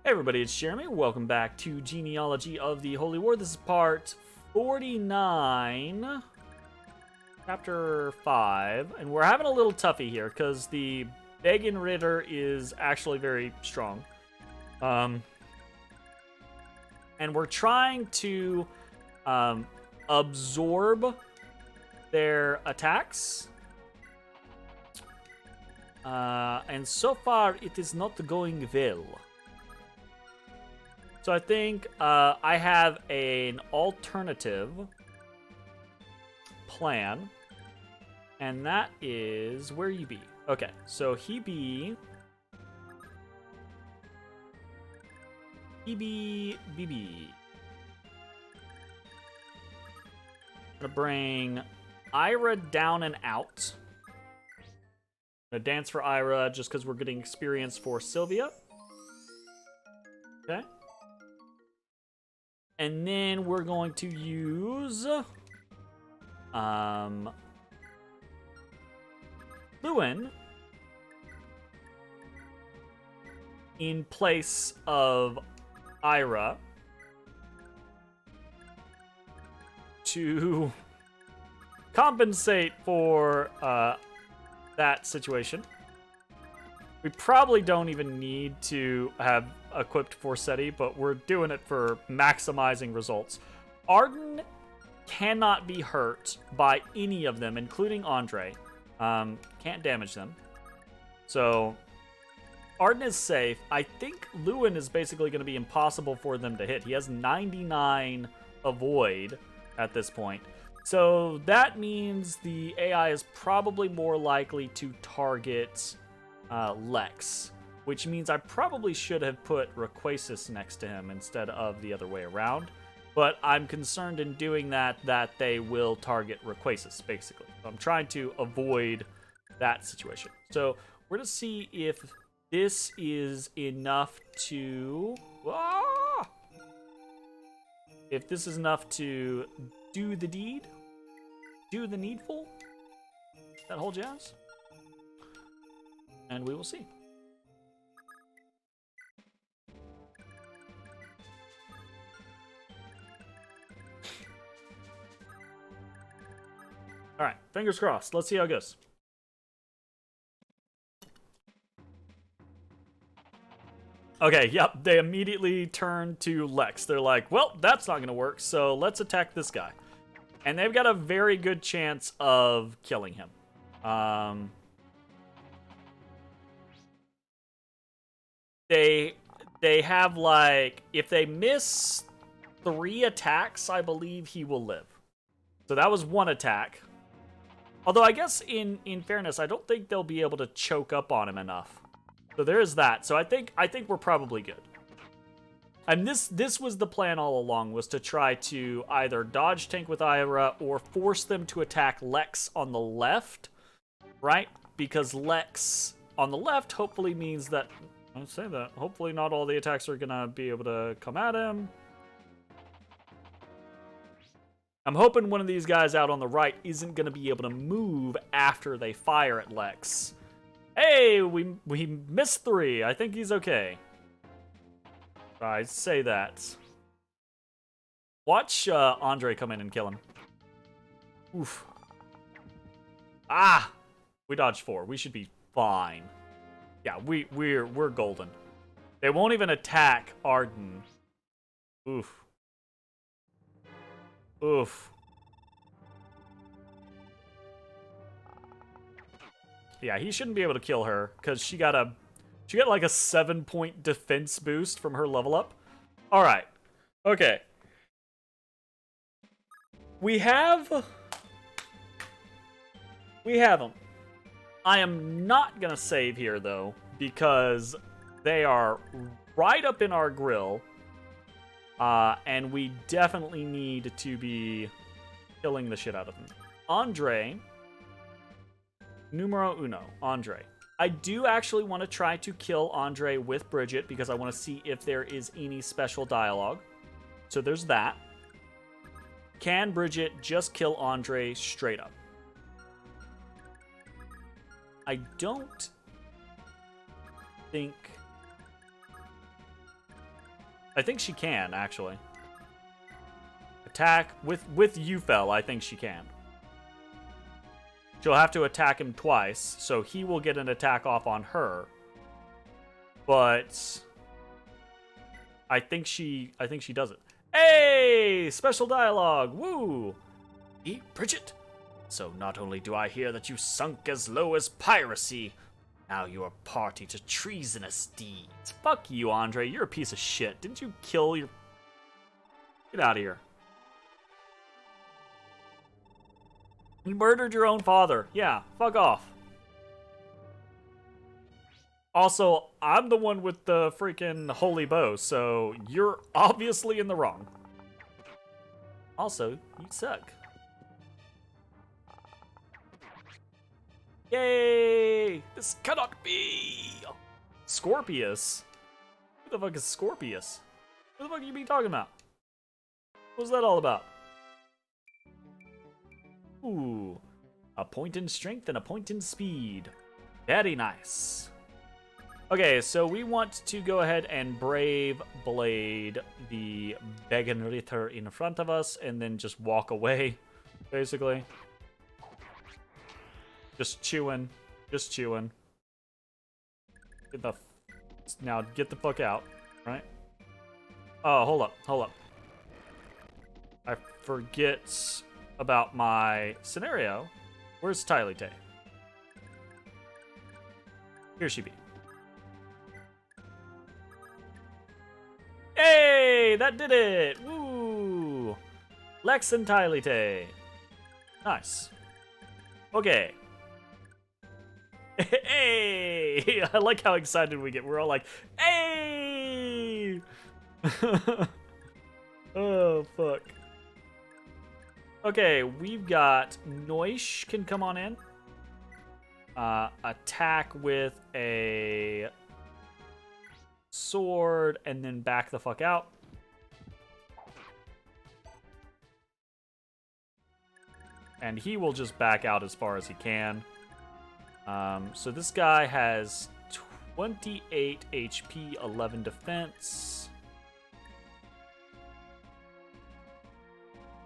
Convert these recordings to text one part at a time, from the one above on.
Hey everybody, it's Jeremy. Welcome back to Genealogy of the Holy War. This is part 49, chapter 5, and we're having a little toughie here because the Beggin Ritter is actually very strong. And we're trying to absorb their attacks. And so far, it is not going well. So I think I have an alternative plan, and that is where you be. Okay, so he be gonna bring Ira down and out. Gonna dance for Ira just because we're getting experience for Sylvia. Okay. And then we're going to use Lewin in place of Ira to compensate for that situation. We probably don't even need to have equipped Forseti, but we're doing it for maximizing results. Arden cannot be hurt by any of them, including Andre. Can't damage them. So Arden is safe. I think Lewin is basically going to be impossible for them to hit. He has 99 avoid at this point. So that means the AI is probably more likely to target Lex, which means I probably should have put Rayquasis next to him instead of the other way around. But I'm concerned in doing that they will target Rayquasis, basically. So I'm trying to avoid that situation. So we're going to see if this is enough to... If this is enough to do the deed, do the needful, that whole jazz. And we will see. All right, fingers crossed. Let's see how it goes. Okay, yep, they immediately turn to Lex. They're like, well, that's not going to work, so let's attack this guy. And they've got a very good chance of killing him. They have, like, if they miss 3 attacks, I believe he will live. So that was 1 attack. Although I guess in fairness, I don't think they'll be able to choke up on him enough. So there is that. So I think we're probably good. And this was the plan all along, was to try to either dodge tank with Ira or force them to attack Lex on the left, right? Because Lex on the left hopefully means that, I'll say that, hopefully not all the attacks are gonna be able to come at him. I'm hoping one of these guys out on the right isn't gonna be able to move after they fire at Lex. Hey, we missed 3. I think he's okay. I say that. Watch Andre come in and kill him. Oof. Ah! We dodged 4. We should be fine. Yeah, we're golden. They won't even attack Arden. Oof. Oof. Yeah, he shouldn't be able to kill her because she got like a 7-point defense boost from her level up. All right. Okay. We have them. I am not going to save here, though, because they are right up in our grill. And we definitely need to be killing the shit out of them. Andre. Numero uno. Andre. I do actually want to try to kill Andre with Bridget because I want to see if there is any special dialogue. So there's that. Can Bridget just kill Andre straight up? I don't think I think she can, actually. Attack with Yufel, I think she can. She'll have to attack him twice, so he will get an attack off on her. But I think she does it. Hey! Special dialogue! Woo! Hey, Bridget. So not only do I hear that you sunk as low as piracy, now you are party to treasonous deeds. Fuck you, Andre. You're a piece of shit. Didn't you kill your... Get out of here. You murdered your own father. Yeah, fuck off. Also, I'm the one with the freaking holy bow, so you're obviously in the wrong. Also, you suck. Yay! This cannot be! Scorpius? Who the fuck is Scorpius? What the fuck are you be talking about? What was that all about? Ooh. A point in strength and a point in speed. Very nice. Okay, so we want to go ahead and Brave Blade the Begenritter in front of us and then just walk away, basically. Just chewing. Just chewing. Now get the fuck out, right? Oh, hold up, hold up. I forget about my scenario. Where's Tylee Tay? Here she be. Hey, that did it! Woo! Lex and Tylee Tay. Nice. Okay. Hey! I like how excited we get. We're all like, hey! Oh, fuck. Okay, we've got Noish can come on in. Attack with a sword and then back the fuck out. And he will just back out as far as he can. So this guy has 28 HP, 11 defense.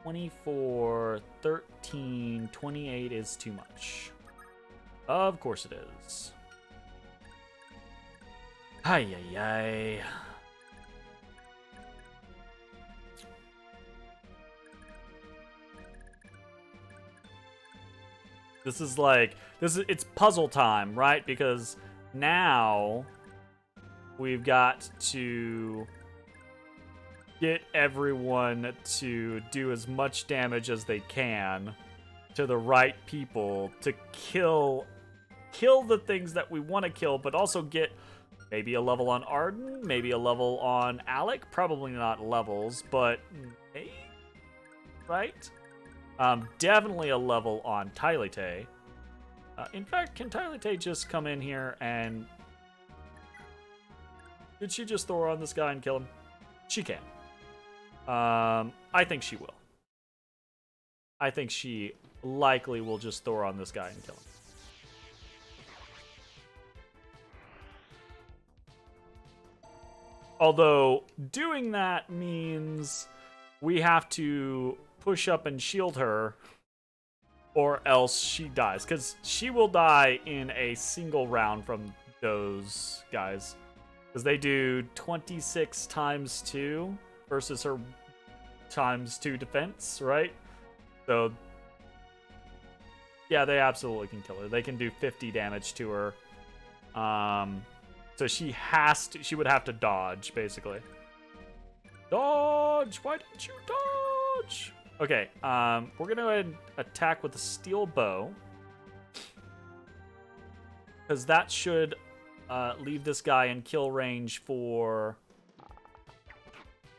24, 13, 28 is too much. Of course it is. Ay, ay, ay. It's puzzle time, right? Because now we've got to get everyone to do as much damage as they can to the right people to kill the things that we want to kill, but also get maybe a level on Arden, maybe a level on Alec. Probably not levels, but maybe, right? Definitely a level on Tylee Tay. In fact, can Tylee Tay just come in here and... Did she just throw on this guy and kill him? She can. I think she will. I think she likely will just throw on this guy and kill him. Although, doing that means we have to push up and shield her, or else she dies. Because she will die in a single round from those guys. Because they do 26 times 2 versus her times 2 defense, right? So, yeah, they absolutely can kill her. They can do 50 damage to her. So she would have to dodge, basically. Dodge! Why didn't you dodge? Okay, we're gonna go ahead and attack with the steel bow. Because that should leave this guy in kill range for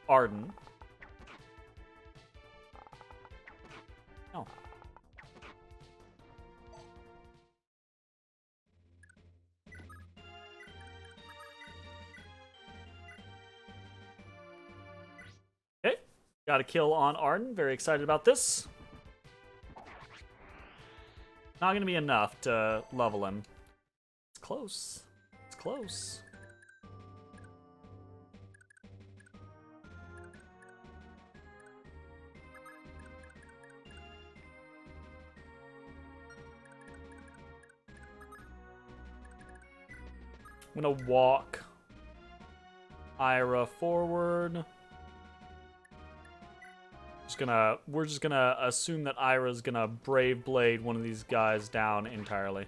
Arden. Oh. Okay, got a kill on Arden. Very excited about this. Not gonna be enough to level him. It's close. It's close. I'm gonna walk Ira forward. We're just gonna assume that Ira's gonna Brave Blade one of these guys down entirely.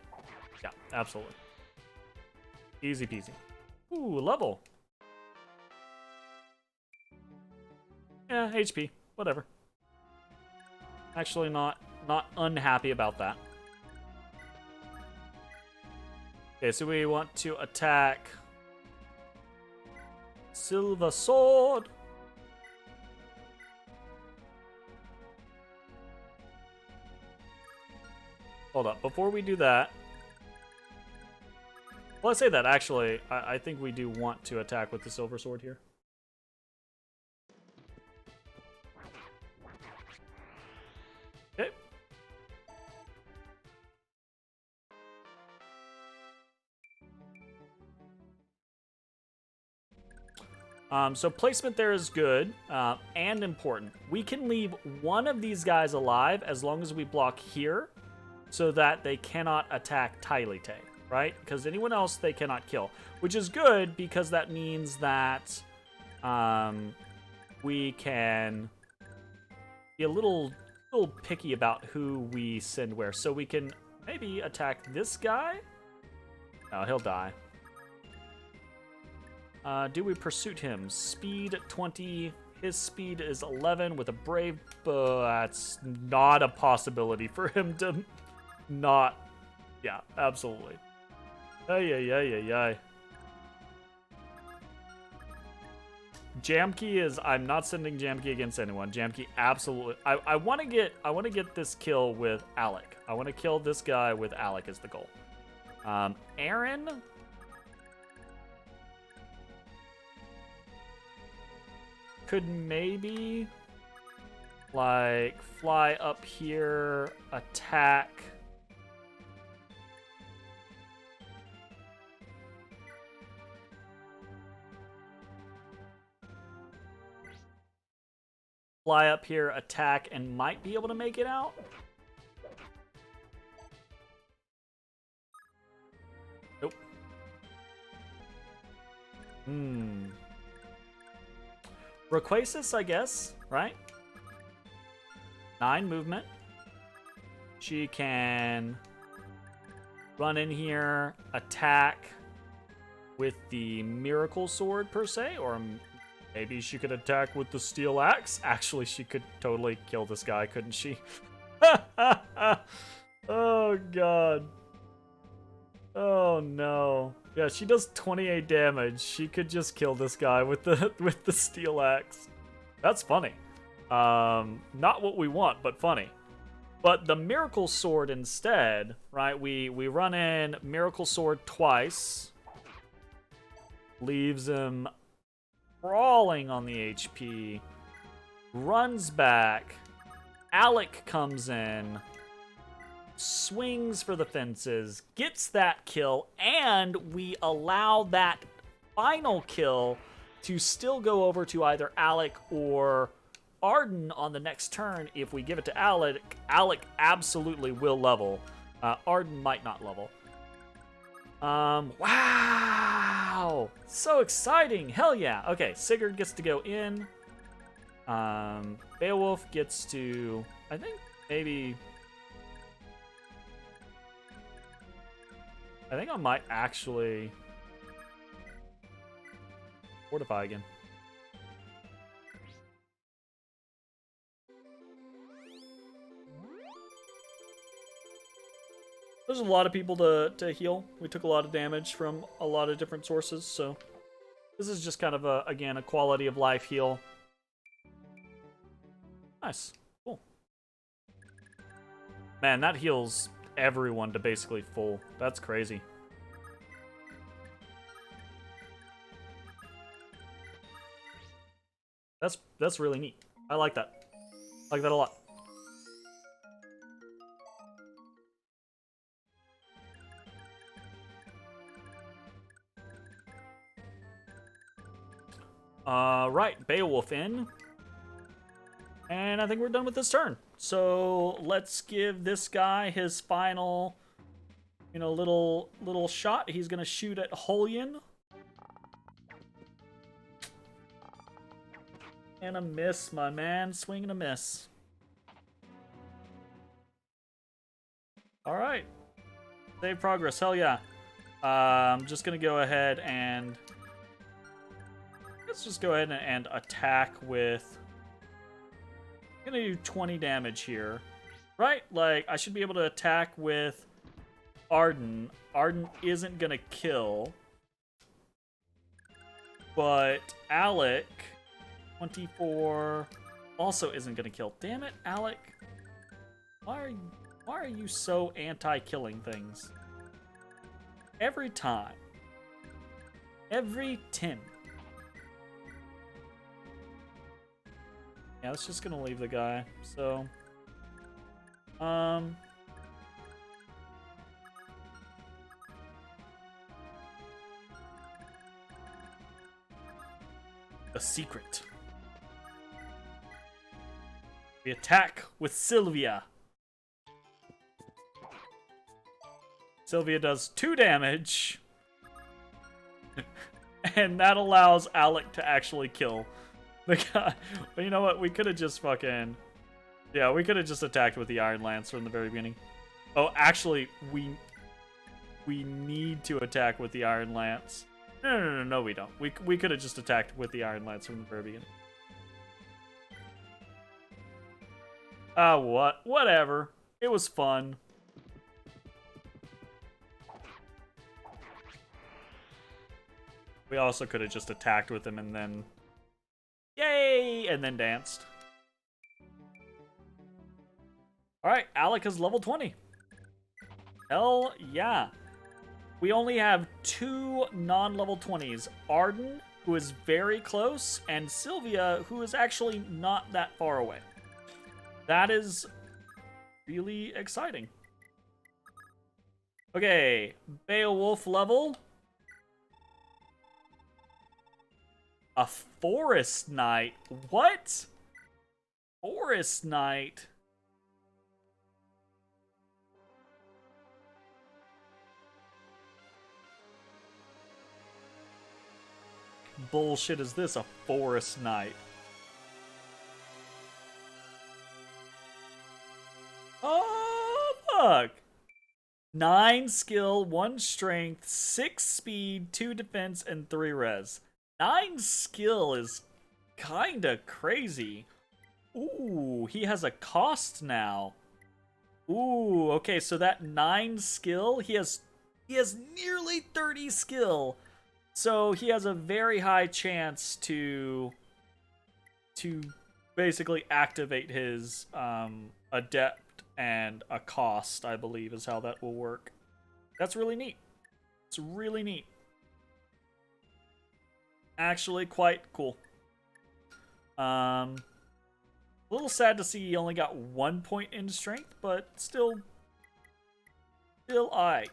Yeah, absolutely. Easy peasy. Ooh, level. Yeah, HP. Whatever. Actually not unhappy about that. Okay, so we want to attack Silver Sword. Hold up, before we do that, well, I say that, actually, I think we do want to attack with the Silver Sword here. Okay. So placement there is good and important. We can leave one of these guys alive as long as we block here so that they cannot attack Tylite, right? Because anyone else they cannot kill, which is good because that means that we can be a little picky about who we send where. So we can maybe attack this guy. Oh, he'll die. Do we pursuit him? Speed 20. His speed is 11 with a brave, but that's not a possibility for him to not. Yeah, absolutely. Ay. Jamkey is. I'm not sending Jamkey against anyone. Jamkey absolutely. I want to get this kill with Alec. I want to kill this guy with Alec as the goal. Aaron. Could maybe like fly up here, attack. Fly up here, attack, and might be able to make it out. Nope. Rayquaza, I guess, right? 9 movement. She can run in here, attack with the Miracle Sword, per se, or maybe she could attack with the Steel Axe. Actually, she could totally kill this guy, couldn't she? Oh, God. Oh, no. Yeah, she does 28 damage. She could just kill this guy with the Steel Axe. That's funny. Not what we want, but funny. But the Miracle Sword instead, right? We run in Miracle Sword twice. Leaves him crawling on the HP. Runs back. Alec comes in. Swings for the fences, gets that kill, and we allow that final kill to still go over to either Alec or Arden on the next turn. If we give it to Alec, Alec absolutely will level. Arden might not level. Wow! So exciting! Hell yeah! Okay, Sigurd gets to go in. Beowulf gets to, I think, maybe... I think I might actually fortify again. There's a lot of people to heal. We took a lot of damage from a lot of different sources, so this is just kind of again a quality of life heal. Nice, cool. Man, that heals everyone to basically full. That's crazy. That's really neat. I like that. I like that a lot. Right, Beowulf in. And I think we're done with this turn. So let's give this guy his final You know, little shot. He's gonna shoot at Holian. And a miss, my man. Swing and a miss. Alright. Save progress. Hell yeah. I'm just gonna go ahead and... Let's just go ahead and attack with... I'm gonna do 20 damage here. Right? Like, I should be able to attack with Arden. Arden isn't gonna kill. But Alec... 24 also isn't gonna kill. Damn it, Alec. Why are you so anti-killing things? Every time. Every Tim. Yeah, that's just gonna leave the guy. So, a secret. We attack with Sylvia. Sylvia does 2 damage. And that allows Alec to actually kill the guy. But you know what? We could have just fucking... Yeah, we could have just attacked with the Iron Lance from the very beginning. Oh, actually, we need to attack with the Iron Lance. No, we don't. We could have just attacked with the Iron Lance from the very beginning. Whatever. It was fun. We also could have just attacked with him and then... Yay! And then danced. Alright, Alec is level 20. Hell yeah. We only have 2 non-level 20s. Arden, who is very close, and Sylvia, who is actually not that far away. That is really exciting. Okay, Beowulf level. A Forest Knight. What? Forest Knight? Bullshit is this, a Forest Knight? Oh, fuck. 9 skill, 1 strength, 6 speed, 2 defense, and 3 res. 9 skill is kinda crazy. Ooh, he has a cost now. Ooh, okay, so that 9 skill, he has nearly 30 skill. So he has a very high chance to basically activate his adept and a cost, I believe is how that will work. That's really neat. It's really neat. Actually quite cool. A little sad to see he only got 1 point in strength, but still alright.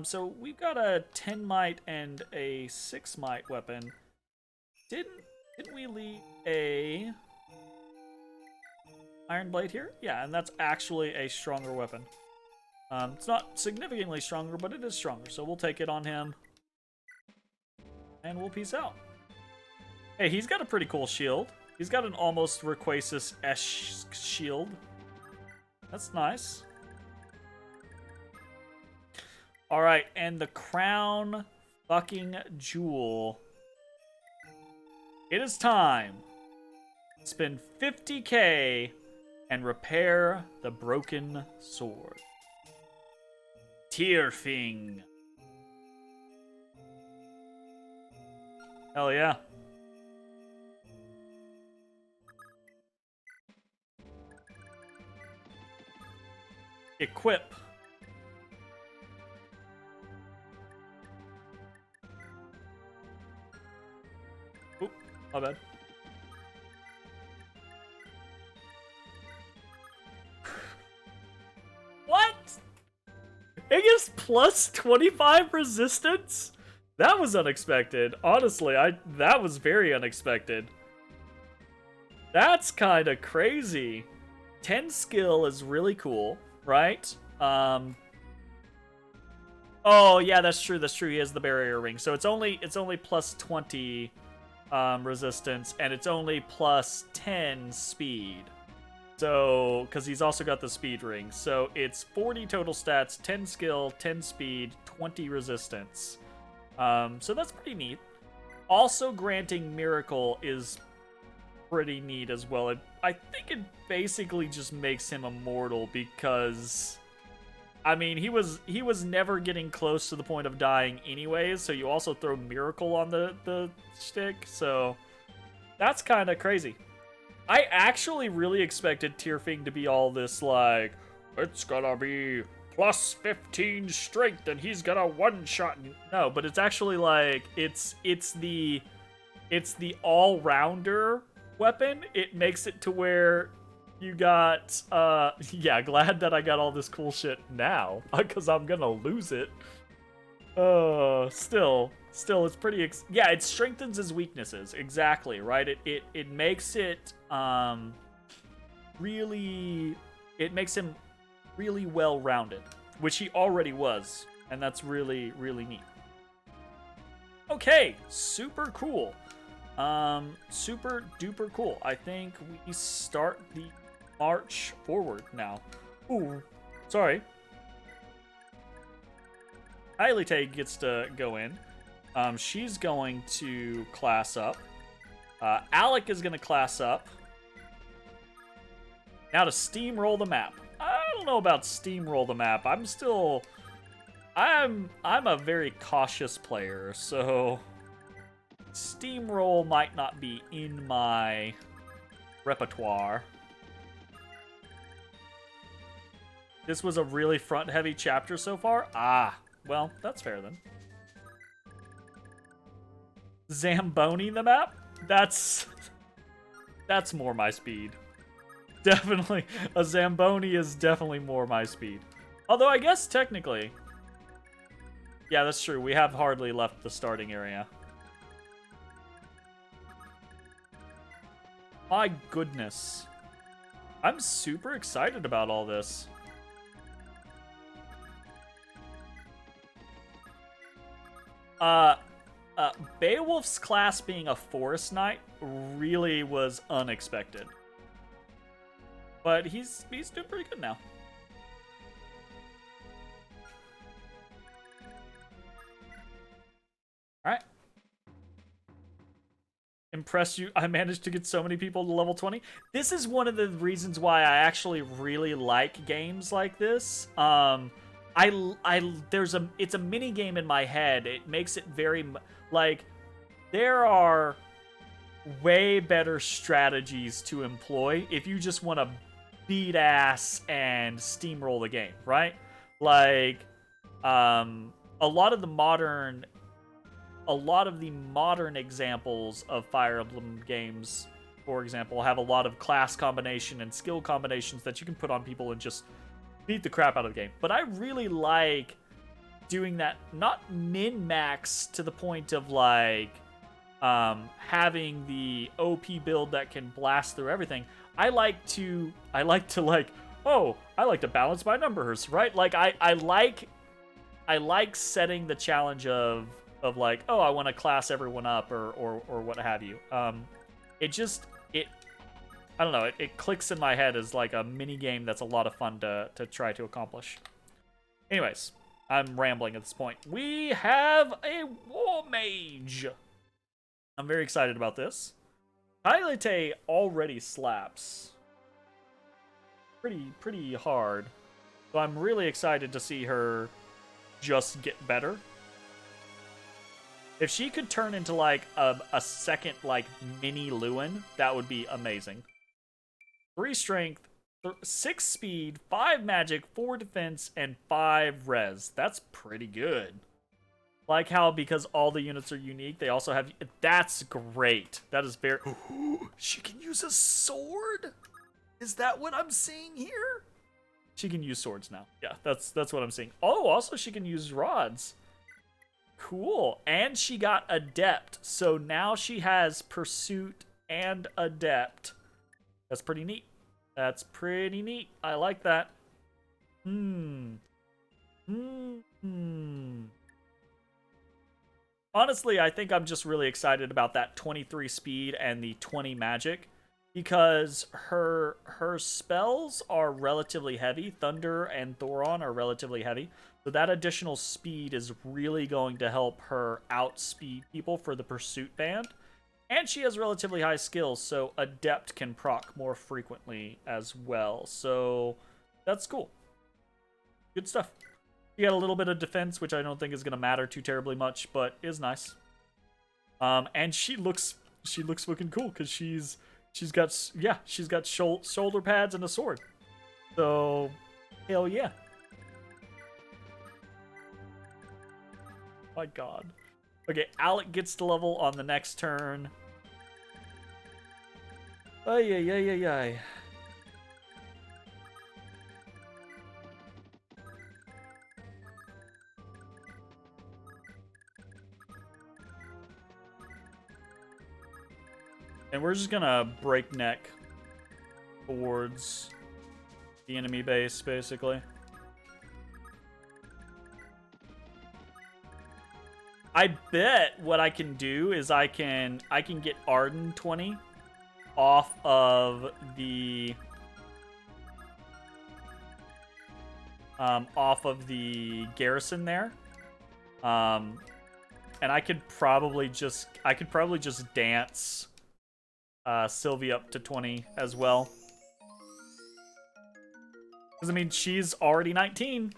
So we've got a 10 might and a 6 might weapon. Didn't we leave a Iron Blade here? Yeah, and that's actually a stronger weapon. It's not significantly stronger, but it is stronger, so we'll take it on him. And we'll peace out. Hey, he's got a pretty cool shield. He's got an almost Rayquasis-esque shield. That's nice. Alright, and the crown fucking jewel. It is time. Spend 50k and repair the broken sword. Tearfing. Hell yeah. Equip. Oop, my bad. What? It gives plus 25 resistance? That was unexpected. Honestly, that was very unexpected. That's kind of crazy. 10 skill is really cool, right? Oh yeah, that's true. That's true. He has the barrier ring, so it's only plus 20 resistance, and it's only plus 10 speed. So, because he's also got the speed ring, so it's 40 total stats, 10 skill, 10 speed, 20 resistance. So that's pretty neat. Also, granting Miracle is pretty neat as well. I think it basically just makes him immortal because, I mean, he was never getting close to the point of dying anyways, so you also throw Miracle on the stick, so that's kind of crazy. I actually really expected Tierfing to be all this, like, it's gonna be plus 15 strength and he's gonna one-shot. No, but it's actually like, it's the all-rounder weapon. It makes it to where you got, yeah, glad that I got all this cool shit now, because I'm gonna lose it. Still, it's pretty, yeah, it strengthens his weaknesses, exactly, right? It makes it, really, it makes him really well-rounded, which he already was, and that's really, really neat. Okay, super cool. Super duper cool. I think we start the march forward now. Ooh, sorry. Ailite gets to go in. She's going to class up. Alec is going to class up. Now to steamroll the map. I don't know about steamroll the map. I'm a very cautious player, so steamroll might not be in my repertoire. This was a really front-heavy chapter so far? Ah, well, that's fair then. Zamboni the map? That's more my speed. Definitely, a Zamboni is definitely more my speed. Although I guess technically, yeah, that's true. We have hardly left the starting area. My goodness. I'm super excited about all this. Beowulf's class being a forest knight really was unexpected. But he's doing pretty good now. Alright. Impressed you. I managed to get so many people to level 20. This is one of the reasons why I actually really like games like this. It's a mini game in my head. It makes it very, like, there are way better strategies to employ if you just want to beat ass and steamroll the game, right? Like, a lot of the modern examples of Fire Emblem games, for example, have a lot of class combination and skill combinations that you can put on people and just beat the crap out of the game. But I really like doing that, not min-max to the point of, like, having the OP build that can blast through everything. I like to balance my numbers, right? Like, I like setting the challenge of like, oh, I want to class everyone up or what have you. I don't know, it clicks in my head as like a mini game that's a lot of fun to try to accomplish. Anyways, I'm rambling at this point. We have a War Mage. I'm very excited about this. Ailite already slaps pretty hard. So I'm really excited to see her just get better. If she could turn into like a second like mini Lewin, that would be amazing. 3 strength, 6 speed, 5 magic, 4 defense, and 5 res. That's pretty good. Like how, because all the units are unique, they also have... That's great. That is very... She can use a sword? Is that what I'm seeing here? She can use swords now. Yeah, that's what I'm seeing. Oh, also she can use rods. Cool. And she got Adept. So now she has Pursuit and Adept. That's pretty neat. That's pretty neat. I like that. Honestly, I think I'm just really excited about that 23 speed and the 20 magic because her spells are relatively heavy. Thunder and Thoron are relatively heavy. So that additional speed is really going to help her outspeed people for the pursuit band. And she has relatively high skills, so Adept can proc more frequently as well. So that's cool. Good stuff. She got a little bit of defense, which I don't think is going to matter too terribly much, but is nice. And she looks fucking cool because she's got shoulder pads and a sword. So hell yeah. My god. Okay, Alec gets to level on the next turn. Ay, ay, ay, ay, ay. And we're just gonna breakneck towards the enemy base, basically. I bet what I can do is I can get Arden 20 off of the garrison there. And I could probably just dance Sylvia up to 20 as well. Because I mean, she's already 19.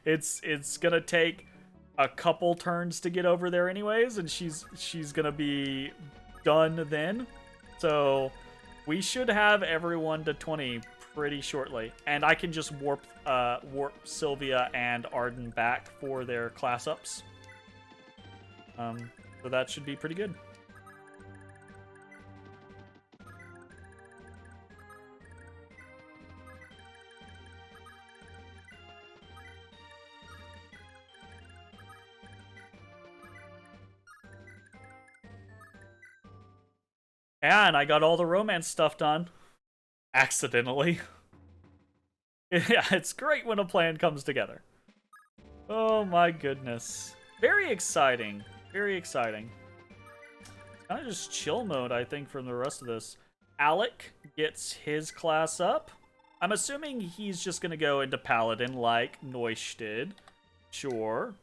It's gonna take a couple turns to get over there anyways, and she's gonna be done then. So we should have everyone to 20 pretty shortly, and I can just warp Sylvia and Arden back for their class ups. So that should be pretty good. And I got all the romance stuff done. Accidentally. Yeah, it's great when a plan comes together. Oh my goodness. Very exciting. Very exciting. Kind of just chill mode, I think, from the rest of this. Alec gets his class up. I'm assuming he's just going to go into Paladin like Noish did. Sure.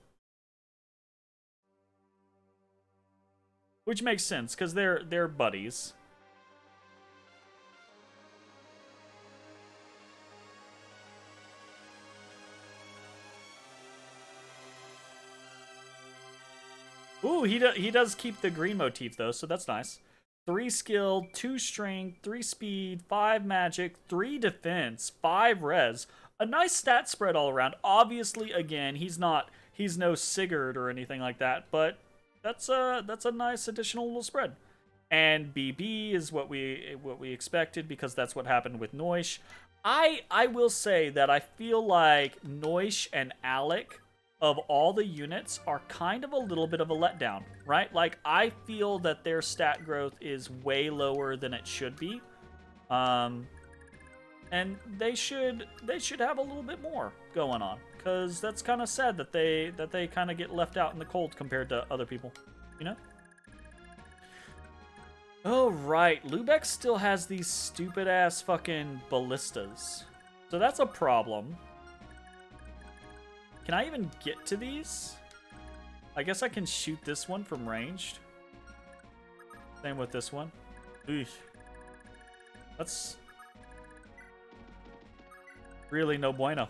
Which makes sense, because they're buddies. Ooh, he does keep the green motif, though, so that's nice. 3 skill, 2 strength, 3 speed, 5 magic, 3 defense, 5 res. A nice stat spread all around. Obviously, again, he's no Sigurd or anything like that, but that's a nice additional little spread. And BB is what we expected, because that's what happened with Noish. I will say that I feel like Noish and Alec, of all the units, are kind of a little bit of a letdown, right? Like, I feel that their stat growth is way lower than it should be. And they should have a little bit more going on, because that's kind of sad that they kind of get left out in the cold compared to other people, you know? Oh, right. Lubeck still has these stupid-ass fucking ballistas. So that's a problem. Can I even get to these? I guess I can shoot this one from ranged. Same with this one. Eesh. That's really no bueno.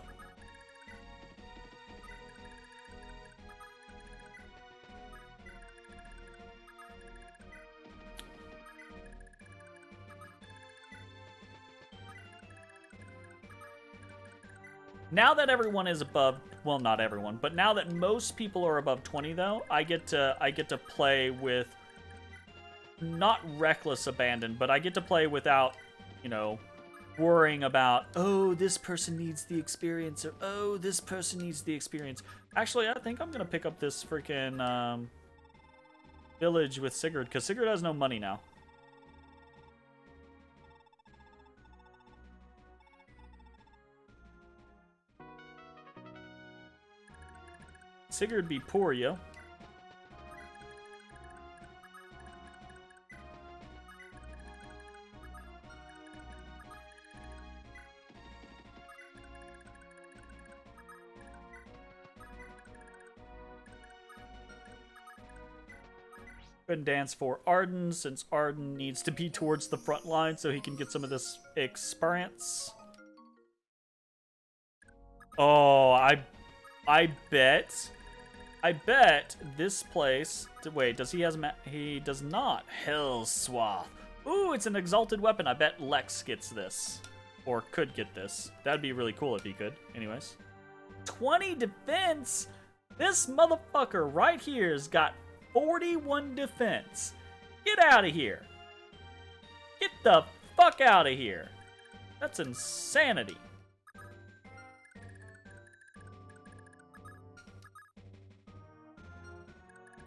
Now that everyone is above, well, not everyone, but now that most people are above 20, though, I get to play with not reckless abandon, but I get to play without, you know, worrying about, oh, this person needs the experience, or oh, this person needs the experience. Actually, I think I'm gonna pick up this freaking village with Sigurd, because Sigurd has no money now. Sigurd be poor, yo. and dance for Arden, since Arden needs to be towards the front line so he can get some of this experience. Oh, I bet this place... Wait, does he has... He does not. Hell Swath. Ooh, it's an exalted weapon. I bet Lex gets this. Or could get this. That'd be really cool if he could. Anyways. 20 defense? This motherfucker right here's got 41 defense. Get out of here. Get the fuck out of here. That's insanity.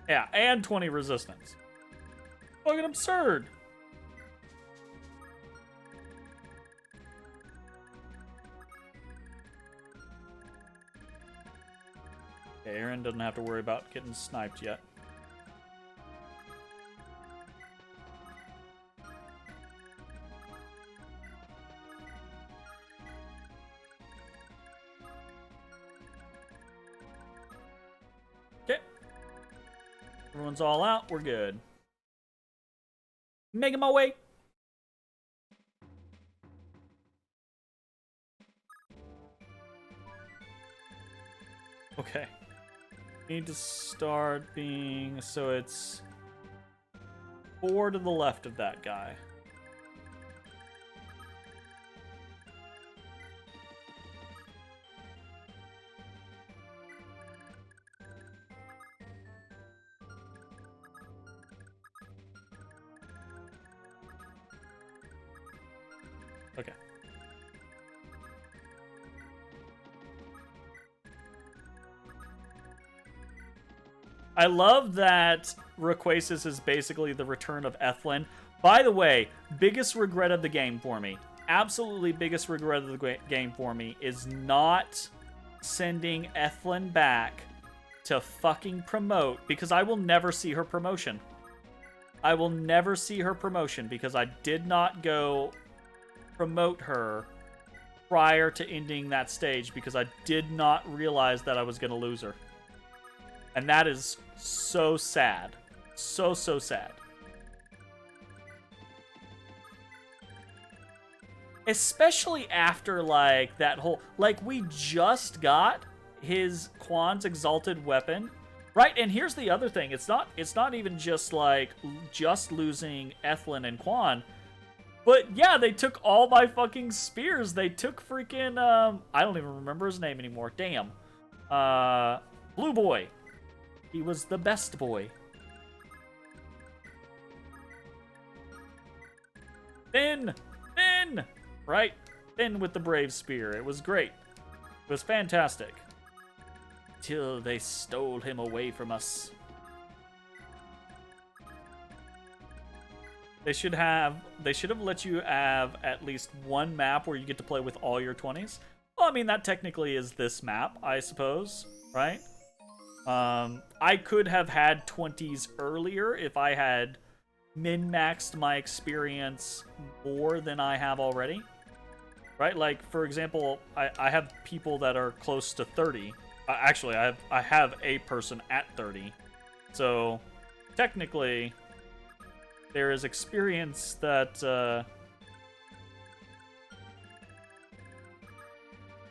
Yeah, and 20 resistance. Fucking absurd. Okay, Aaron doesn't have to worry about getting sniped yet. Okay. Everyone's all out. We're good. Making my way. Okay. Need to start being... So it's 4 to the left of that guy. Okay. I love that Rayquaza is basically the return of Ethlin. By the way, biggest regret of the game for me, absolutely biggest regret of the game for me, is not sending Ethlin back to fucking promote, because I will never see her promotion. I will never see her promotion because I did not go promote her prior to ending that stage because I did not realize that I was going to lose her. And that is so sad. So sad. Especially after, like, that whole... Like, we just got his Quan's exalted weapon, right? And here's the other thing. It's not even just, like, just losing Ethlin and Quan. But, yeah, they took all my fucking spears. They took freaking, I don't even remember his name anymore. Damn. Blue Boy. He was the best boy. Finn! Finn! Right? Finn with the brave spear. It was great. It was fantastic. Till they stole him away from us. They should have let you have at least one map where you get to play with all your 20s. Well, I mean, that technically is this map, I suppose, right? I could have had 20s earlier if I had min-maxed my experience more than I have already. Right? Like, for example, I have people that are close to 30. Actually, I have a person at 30. So, technically, there is experience that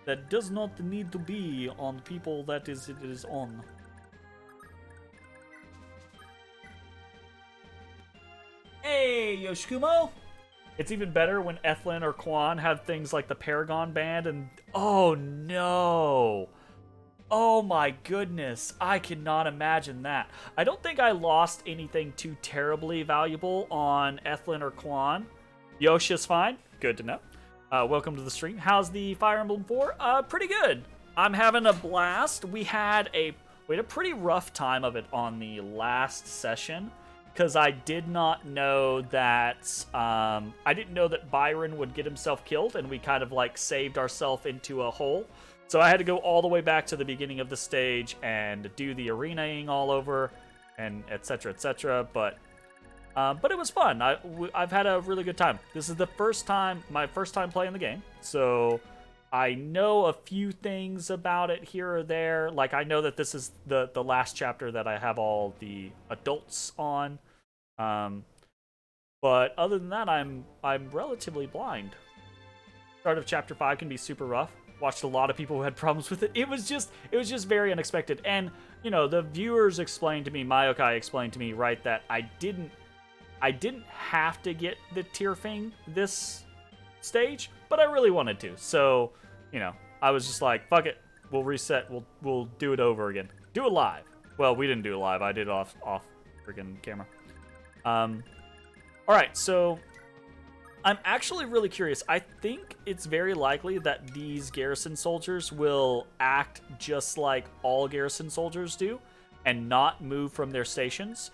that does not need to be on people that it is on. Hey, Yoshikumo! It's even better when Ethlin or Quan have things like the Paragon Band and... Oh, no! Oh my goodness, I cannot imagine that. I don't think I lost anything too terribly valuable on Ethlin or Quan. Yoshi's fine. Good to know. Welcome to the stream. How's the Fire Emblem 4? Pretty good. I'm having a blast. We had a pretty rough time of it on the last session because I did not know that Byron would get himself killed, and we kind of like saved ourselves into a hole. So I had to go all the way back to the beginning of the stage and do the arenaing all over, and etc. etc. But it was fun. I've had a really good time. This is my first time playing the game, so I know a few things about it here or there. Like, I know that this is the last chapter that I have all the adults on, But other than that, I'm relatively blind. Start of chapter 5 can be super rough. Watched a lot of people who had problems with it. It was just very unexpected. And, you know, the viewers explained to me, Mayokai explained to me, right, that I didn't have to get the Tearfing this stage, but I really wanted to. So, you know, I was just like, fuck it. We'll reset. We'll do it over again. Do it live. Well, we didn't do it live. I did it off freaking camera. All right, so I'm actually really curious. I think it's very likely that these garrison soldiers will act just like all garrison soldiers do and not move from their stations,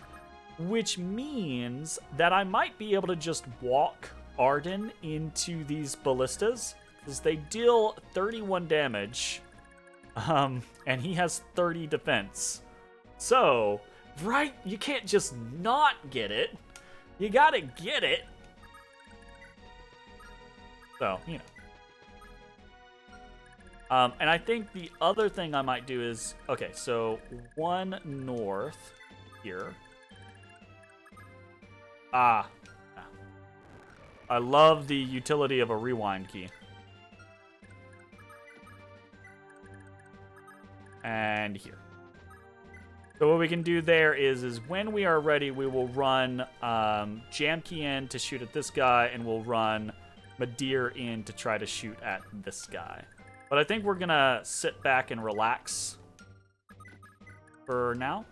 which means that I might be able to just walk Arden into these ballistas, because they deal 31 damage, and he has 30 defense. So, right, you can't just not get it. You gotta get it. So, you know. And I think the other thing I might do is, okay, so 1 north here. I love the utility of a rewind key. And here. So what we can do there is when we are ready, we will run Jam Key in to shoot at this guy, and we'll run Madir in to try to shoot at this guy. But I think we're going to sit back and relax for now.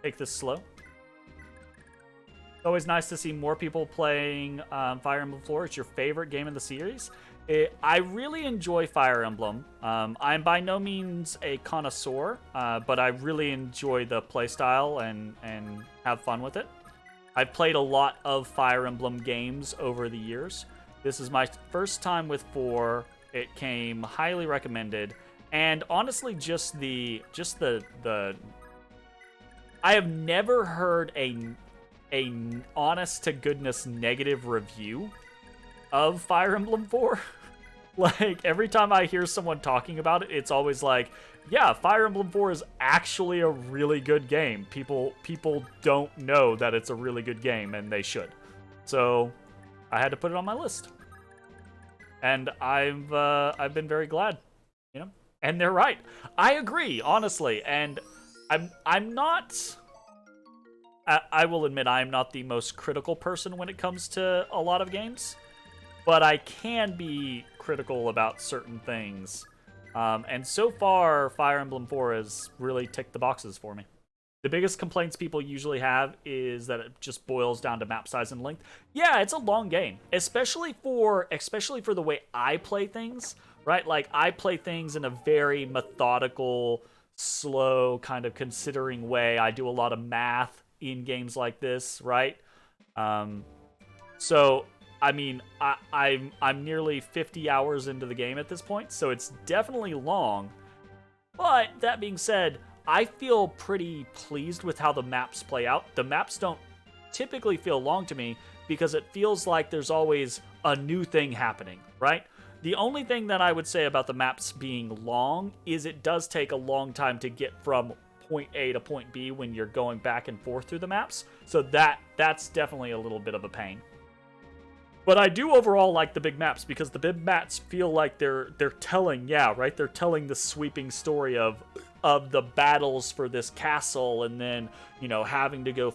Take this slow. It's always nice to see more people playing Fire Emblem 4. It's your favorite game in the series. I really enjoy Fire Emblem. I'm by no means a connoisseur, but I really enjoy the playstyle and have fun with it. I've played a lot of Fire Emblem games over the years. This is my first time with 4. It came highly recommended, and honestly, just the I have never heard a honest to goodness negative review of Fire Emblem 4. Like, every time I hear someone talking about it, it's always like, yeah, Fire Emblem 4 is actually a really good game. People don't know that it's a really good game, and they should. So I had to put it on my list. And I've been very glad, you know? And they're right. I agree, honestly. And I'm not... I will admit I am not the most critical person when it comes to a lot of games, but I can be critical about certain things. And so far, Fire Emblem 4 has really ticked the boxes for me. The biggest complaints people usually have is that it just boils down to map size and length. Yeah, it's a long game, especially for the way I play things, right? Like, I play things in a very methodical, slow, kind of considering way. I do a lot of math in games like this, right? So I mean, I'm nearly 50 hours into the game at this point, so it's definitely long. But that being said, I feel pretty pleased with how the maps play out. The maps don't typically feel long to me because it feels like there's always a new thing happening, right? The only thing that I would say about the maps being long is it does take a long time to get from point A to point B when you're going back and forth through the maps. So that's definitely a little bit of a pain. But I do overall like the big maps because the big maps feel like they're telling, yeah, right? They're telling the sweeping story of the battles for this castle, and then, you know, having to go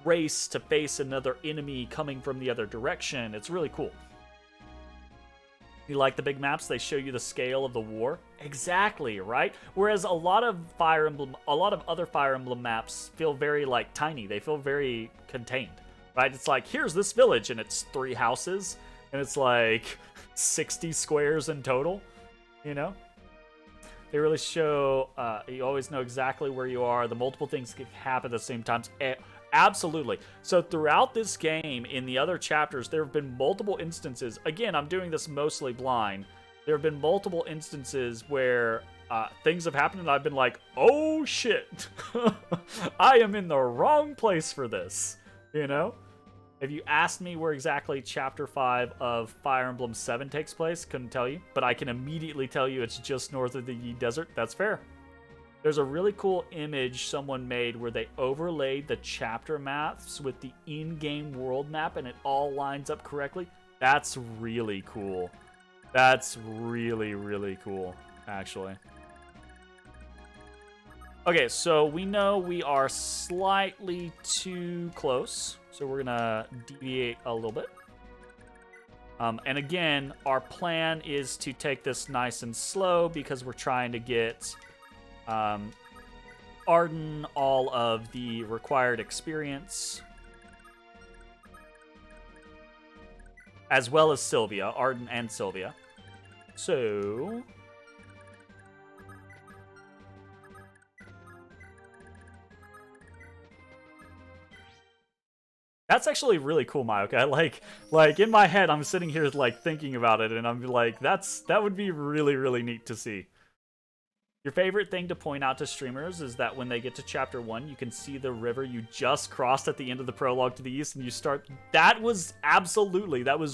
race to face another enemy coming from the other direction. It's really cool. You like the big maps? They show you the scale of the war. Exactly, right? Whereas a lot of other Fire Emblem maps feel very, like, tiny. They feel very contained, right? It's like, here's this village, and it's 3 houses, and it's like 60 squares in total, you know? They really show, you always know exactly where you are. The multiple things can happen at the same time. Absolutely. So throughout this game, in the other chapters, there have been multiple instances. Again, I'm doing this mostly blind. There have been multiple instances where things have happened, and I've been like, oh shit, I am in the wrong place for this, you know? If you asked me where exactly Chapter 5 of Fire Emblem 7 takes place, couldn't tell you. But I can immediately tell you it's just north of the Yi Desert. That's fair. There's a really cool image someone made where they overlaid the chapter maps with the in-game world map and it all lines up correctly. That's really cool. That's really, really cool, actually. Okay, so we know we are slightly too close, so we're gonna deviate a little bit. And again, our plan is to take this nice and slow because we're trying to get Arden all of the required experience, as well as Sylvia, Arden and Sylvia. So that's actually really cool, Mayoka. Like in my head, I'm sitting here like thinking about it, and I'm like, that would be really, really neat to see. Your favorite thing to point out to streamers is that when they get to chapter 1, you can see the river you just crossed at the end of the prologue to the east, and you start... That was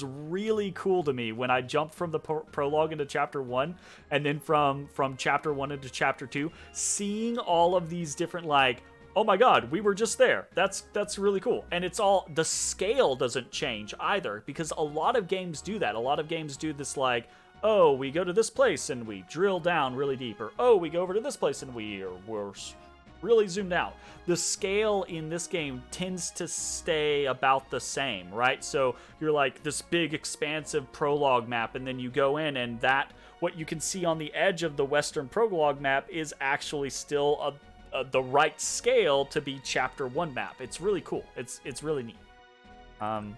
really cool to me when I jumped from the prologue into chapter 1, and then from chapter 1 into chapter 2, seeing all of these different, like, oh my god, we were just there. That's really cool. And it's all... The scale doesn't change either, because a lot of games do that. A lot of games do this, like... Oh, we go to this place and we drill down really deep. Or, oh, we go over to this place and we're really zoomed out. The scale in this game tends to stay about the same, right? So you're like this big, expansive prologue map, and then you go in, and what you can see on the edge of the Western prologue map is actually still the right scale to be Chapter 1 map. It's really cool. It's really neat. And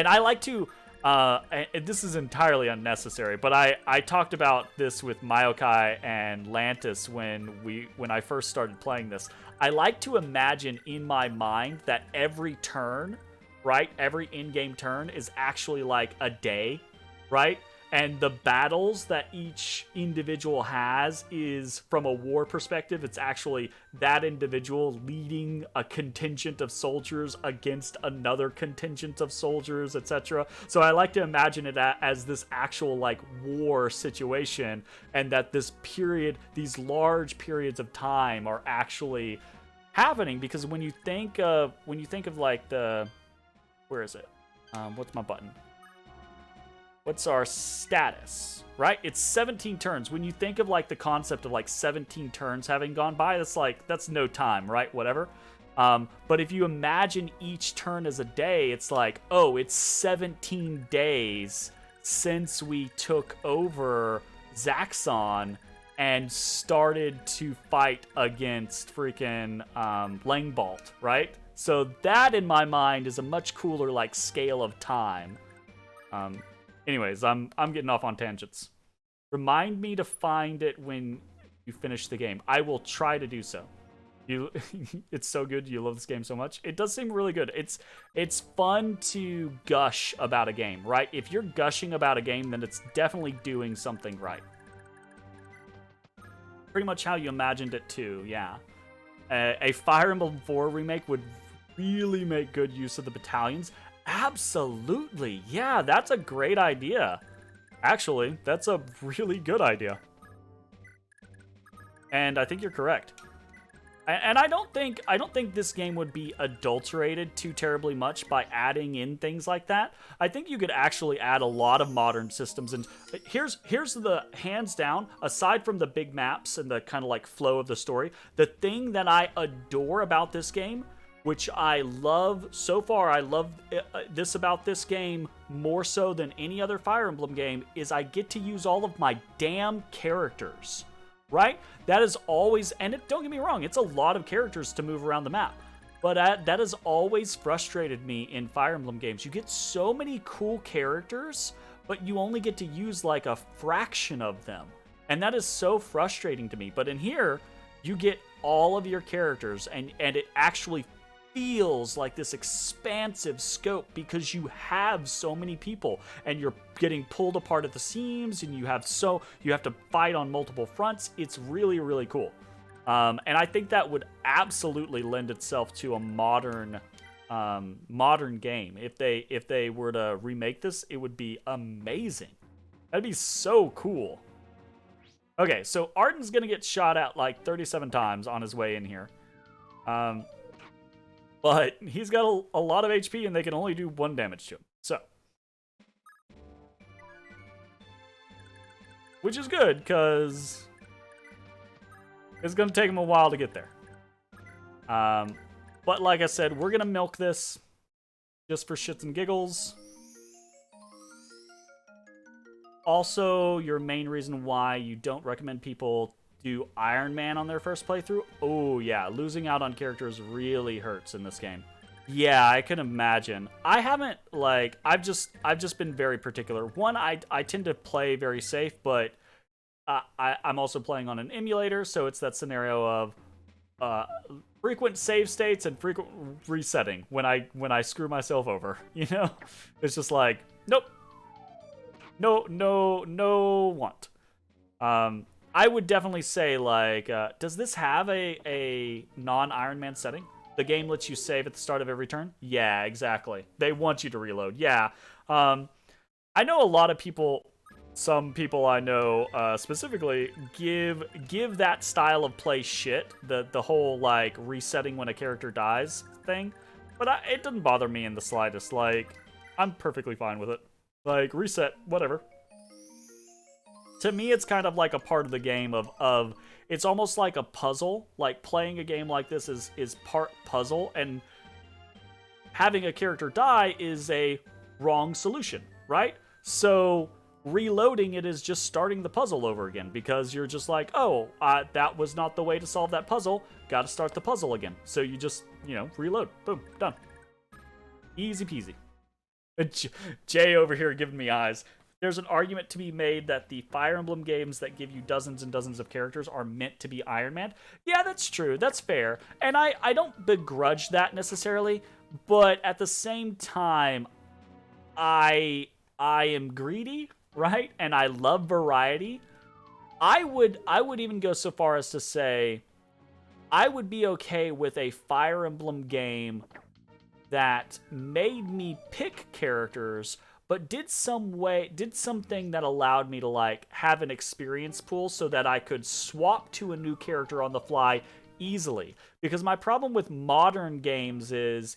I like to... and this is entirely unnecessary, but I talked about this with Mayokai and Lantis when I first started playing this. I like to imagine in my mind that every turn, right, every in-game turn is actually like a day, right? And the battles that each individual has is, from a war perspective, it's actually that individual leading a contingent of soldiers against another contingent of soldiers, etc. So I like to imagine it as this actual, like, war situation, and that this period, these large periods of time are actually happening, because when you think of like the... Where is it? What's my button? What's our status, right? It's 17 turns. When you think of like the concept of like 17 turns having gone by, that's no time, right? Whatever. But if you imagine each turn as a day, it's like, oh, it's 17 days since we took over Zaxxon and started to fight against freaking Langbalt, right? So that in my mind is a much cooler like scale of time. Anyways, I'm getting off on tangents. Remind me to find it when you finish the game. I will try to do so. It's so good. You love this game so much. It does seem really good. It's fun to gush about a game, right? If you're gushing about a game, then it's definitely doing something right. Pretty much how you imagined it too, yeah. A Fire Emblem 4 remake would really make good use of the battalions. Absolutely. Yeah, that's a great idea. Actually, that's a really good idea. And I think you're correct. And I don't think this game would be adulterated too terribly much by adding in things like that. I think you could actually add a lot of modern systems. And here's the hands down, aside from the big maps and the kind of like flow of the story, the thing that I adore about this game, which I love so far, I love this about this game more so than any other Fire Emblem game, is I get to use all of my damn characters, right? That is always, and don't get me wrong, it's a lot of characters to move around the map, but that has always frustrated me in Fire Emblem games. You get so many cool characters, but you only get to use like a fraction of them, and that is so frustrating to me. But in here, you get all of your characters, and it actually feels like this expansive scope because you have so many people and you're getting pulled apart at the seams, and you have to fight on multiple fronts. It's really, really cool. And I think that would absolutely lend itself to a modern game. If they were to remake this, it would be amazing. That'd be so cool. Okay, so Arden's gonna get shot at like 37 times on his way in here. But he's got a lot of HP and they can only do 1 damage to him. So. Which is good, because it's gonna take him a while to get there. But like I said, we're gonna milk this just for shits and giggles. Also, your main reason why you don't recommend people do Iron Man on their first playthrough. Oh yeah, losing out on characters really hurts in this game. Yeah, I can imagine. I haven't, like, I've just been very particular. One, I tend to play very safe, but I'm also playing on an emulator, so it's that scenario of frequent save states and frequent resetting when I screw myself over. You know, it's just like, nope, no want. I would definitely say, like, does this have a non-Iron Man setting? The game lets you save at the start of every turn? Yeah, exactly. They want you to reload. Yeah. I know a lot of people, some people I know specifically, give that style of play shit. The whole, like, resetting when a character dies thing. But it doesn't bother me in the slightest. Like, I'm perfectly fine with it. Like, reset, whatever. To me, it's kind of like a part of the game of it's almost like a puzzle. Like, playing a game like this is part puzzle, and having a character die is a wrong solution, right? So reloading it is just starting the puzzle over again, because you're just like, oh, that was not the way to solve that puzzle. Got to start the puzzle again. So you just, you know, reload. Boom, done. Easy peasy. Jay over here giving me eyes. There's an argument to be made that the Fire Emblem games that give you dozens and dozens of characters are meant to be Iron Man. Yeah, that's true. That's fair. And I don't begrudge that necessarily, but at the same time, I am greedy, right? And I love variety. I would even go so far as to say I would be okay with a Fire Emblem game that made me pick characters, but did something that allowed me to, like, have an experience pool so that I could swap to a new character on the fly easily. Because my problem with modern games is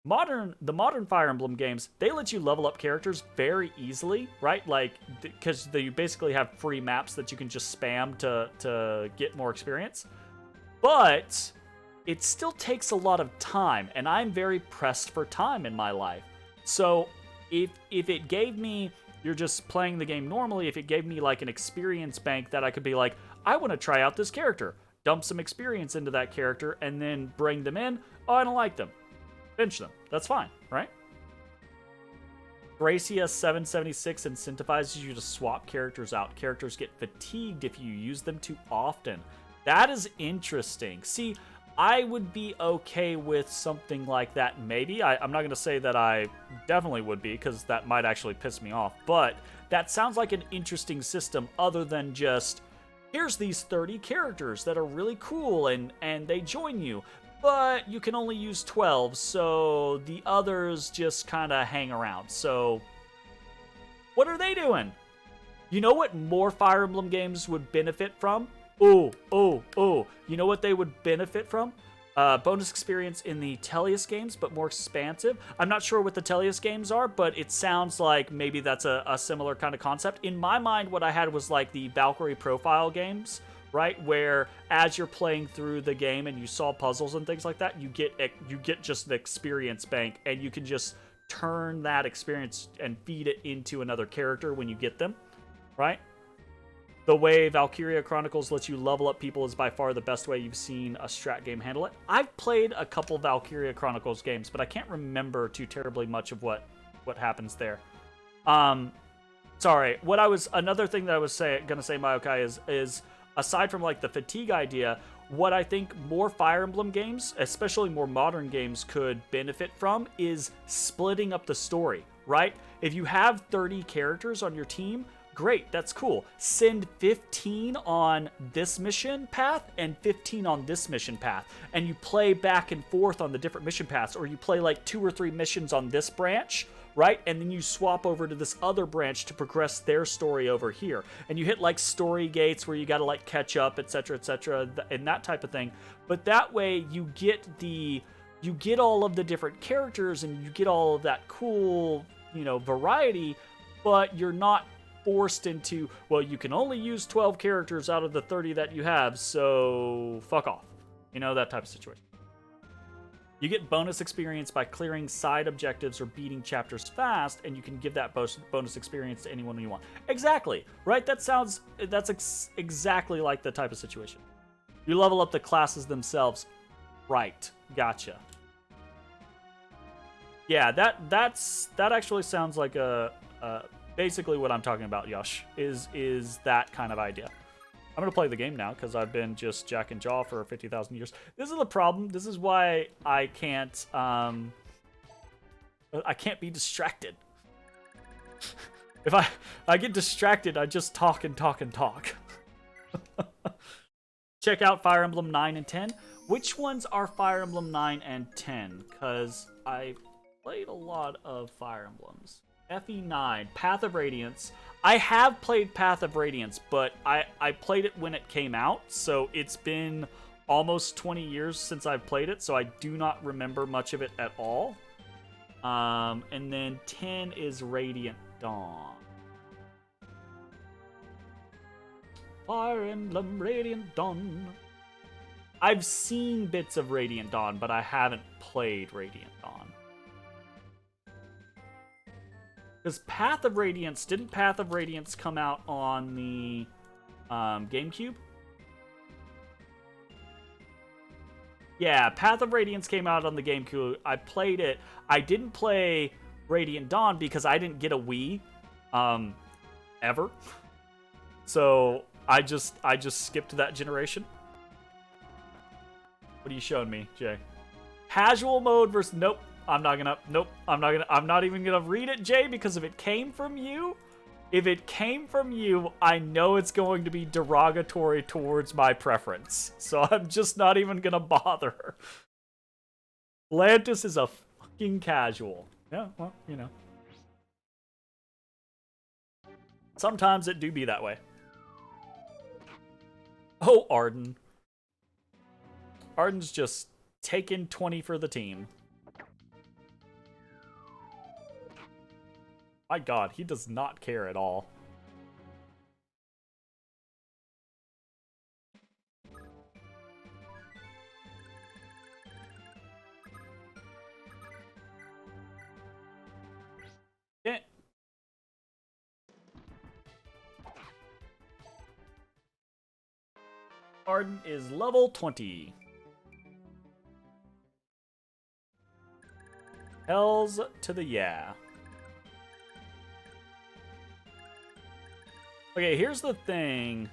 the modern Fire Emblem games, they let you level up characters very easily, right? Like, because you basically have free maps that you can just spam to get more experience. But it still takes a lot of time, and I'm very pressed for time in my life. So if it gave me, you're just playing the game normally, if it gave me like an experience bank that I could be like, I want to try out this character, dump some experience into that character, and then bring them in. Oh, I don't like them. Bench them. That's fine, right? Gracia 776 incentivizes you to swap characters out. Characters get fatigued if you use them too often. That is interesting. See, I would be okay with something like that, maybe. I'm not going to say that I definitely would be, because that might actually piss me off. But that sounds like an interesting system, other than just, here's these 30 characters that are really cool, and they join you. But you can only use 12, so the others just kind of hang around. So what are they doing? You know what more Fire Emblem games would benefit from? You know what they would benefit from? Bonus experience in the Tellius games, but more expansive. I'm not sure what the Tellius games are, but it sounds like maybe that's a similar kind of concept. In my mind, what I had was like the Valkyrie profile games, right? Where as you're playing through the game and you solve puzzles and things like that, you get just the experience bank, and you can just turn that experience and feed it into another character when you get them, right? The way Valkyria Chronicles lets you level up people is by far the best way you've seen a strat game handle it. I've played a couple Valkyria Chronicles games, but I can't remember too terribly much of what happens there. Sorry. Another thing that I was gonna say, Mayokai, is aside from like the fatigue idea, what I think more Fire Emblem games, especially more modern games, could benefit from is splitting up the story, right? If you have 30 characters on your team, great, that's cool. Send 15 on this mission path and 15 on this mission path, and you play back and forth on the different mission paths, or you play like 2 or 3 missions on this branch right? And then you swap over to this other branch to progress their story over here. And you hit like story gates where you got to like catch up, etc., and that type of thing. But that way you get all of the different characters and you get all of that cool, variety, but you're not forced into, well, you can only use 12 characters out of the 30 that you have, so fuck off. That type of situation. You get bonus experience by clearing side objectives or beating chapters fast, and you can give that bonus experience to anyone you want. Exactly, right? That's exactly like the type of situation. You level up the classes themselves. Right, gotcha. Yeah, that actually sounds like basically what I'm talking about, Yosh, is that kind of idea. I'm going to play the game now because I've been just Jack and Jaw for 50,000 years. This is the problem. This is why I can't be distracted. If I get distracted, I just talk and talk and talk. Check out Fire Emblem 9 and 10. Which ones are Fire Emblem 9 and 10? Because I played a lot of Fire Emblems. FE9, Path of Radiance. I have played Path of Radiance, but I played it when it came out, so it's been almost 20 years since I've played it, so I do not remember much of it at all. And then 10 is Radiant Dawn. Fire Emblem Radiant Dawn. I've seen bits of Radiant Dawn, but I haven't played Radiant Dawn. Because didn't Path of Radiance come out on the GameCube? Yeah, Path of Radiance came out on the GameCube. I played it. I didn't play Radiant Dawn because I didn't get a Wii, ever. So I just skipped that generation. What are you showing me, Jay? Casual mode versus nope. I'm not even gonna read it, Jay, because if it came from you, I know it's going to be derogatory towards my preference. So I'm just not even gonna bother. Lantis is a fucking casual. Yeah, well, Sometimes it do be that way. Oh, Arden. Arden's just taking 20 for the team. My god, he does not care at all. Yeah. Arden is level 20. Hells to the yeah. Okay, here's the thing.